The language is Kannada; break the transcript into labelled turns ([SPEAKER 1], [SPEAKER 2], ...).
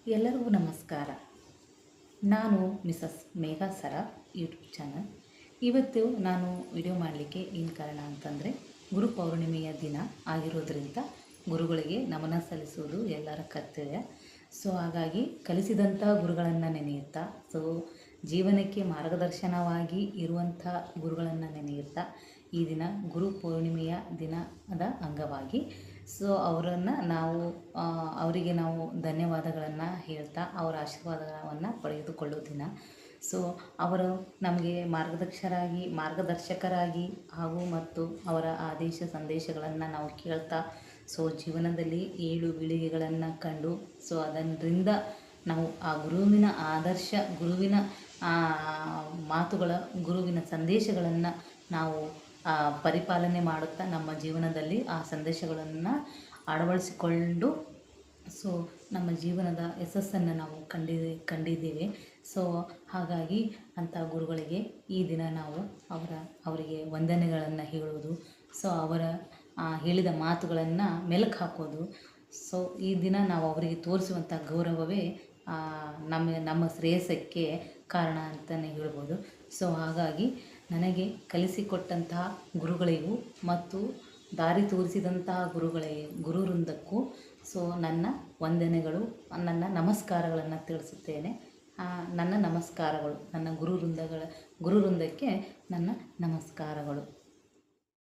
[SPEAKER 1] ಎಲ್ಲರಿಗೂ ನಮಸ್ಕಾರ. ನಾನು ಮಿಸಸ್ ಮೇಘಾ ಸರ ಯೂಟ್ಯೂಬ್ ಚಾನಲ್. ಇವತ್ತು ನಾನು ವಿಡಿಯೋ ಮಾಡಲಿಕ್ಕೆ ಏನು ಕಾರಣ ಅಂತಂದರೆ, ಗುರು ಪೌರ್ಣಿಮೆಯ ದಿನ ಆಗಿರೋದ್ರಿಂದ ಗುರುಗಳಿಗೆ ನಮನ ಸಲ್ಲಿಸುವುದು ಎಲ್ಲರ ಕರ್ತವ್ಯ. ಹಾಗಾಗಿ ಕಲಿಸಿದಂಥ ಗುರುಗಳನ್ನು ನೆನೆಯುತ್ತಾ, ಜೀವನಕ್ಕೆ ಮಾರ್ಗದರ್ಶನವಾಗಿ ಇರುವಂಥ ಗುರುಗಳನ್ನು ನೆನೆಯುತ್ತಾ, ಈ ದಿನ ಗುರು ಪೌರ್ಣಿಮೆಯ ದಿನದ ಅಂಗವಾಗಿ ಅವರಿಗೆ ನಾವು ಧನ್ಯವಾದಗಳನ್ನು ಹೇಳ್ತಾ ಅವರ ಆಶೀರ್ವಾದವನ್ನು ಪಡೆದುಕೊಳ್ಳೋ ದಿನ. ಅವರು ನಮಗೆ ಮಾರ್ಗದರ್ಶಕರಾಗಿ ಹಾಗೂ ಮತ್ತು ಅವರ ಆದೇಶ ಸಂದೇಶಗಳನ್ನು ನಾವು ಕೇಳ್ತಾ ಜೀವನದಲ್ಲಿ ಏಳು ಬೀಳಿಗೆಗಳನ್ನು ಕಂಡು ಅದರಿಂದ ನಾವು ಆ ಗುರುವಿನ ಆದರ್ಶ, ಗುರುವಿನ ಮಾತುಗಳ, ಗುರುವಿನ ಸಂದೇಶಗಳನ್ನು ನಾವು ಪರಿಪಾಲನೆ ಮಾಡುತ್ತಾ ನಮ್ಮ ಜೀವನದಲ್ಲಿ ಆ ಸಂದೇಶಗಳನ್ನು ಅಳವಡಿಸಿಕೊಂಡು ನಮ್ಮ ಜೀವನದ ಯಶಸ್ಸನ್ನು ನಾವು ಕಂಡಿದ್ದೇವೆ. ಹಾಗಾಗಿ ಅಂಥ ಗುರುಗಳಿಗೆ ಈ ದಿನ ನಾವು ಅವರಿಗೆ ವಂದನೆಗಳನ್ನು ಹೇಳೋದು, ಅವರ ಹೇಳಿದ ಮಾತುಗಳನ್ನು ಮೆಲುಕು ಹಾಕೋದು. ಈ ದಿನ ನಾವು ಅವರಿಗೆ ತೋರಿಸುವಂಥ ಗೌರವವೇ ನಮ್ಮ ಶ್ರೇಯಸ್ಸಕ್ಕೆ ಕಾರಣ ಅಂತಲೇ ಹೇಳ್ಬೋದು. ಹಾಗಾಗಿ ನನಗೆ ಕಲಿಸಿಕೊಟ್ಟಂತಹ ಗುರುಗಳಿಗೂ ಮತ್ತು ದಾರಿ ತೋರಿಸಿದಂತಹ ಗುರುವೃಂದಕ್ಕೂ ನನ್ನ ವಂದನೆಗಳು, ನನ್ನ ನಮಸ್ಕಾರಗಳನ್ನು ತಿಳಿಸುತ್ತೇನೆ. ನನ್ನ ನಮಸ್ಕಾರಗಳು, ನನ್ನ ಗುರುವೃಂದಕ್ಕೆ ನನ್ನ ನಮಸ್ಕಾರಗಳು.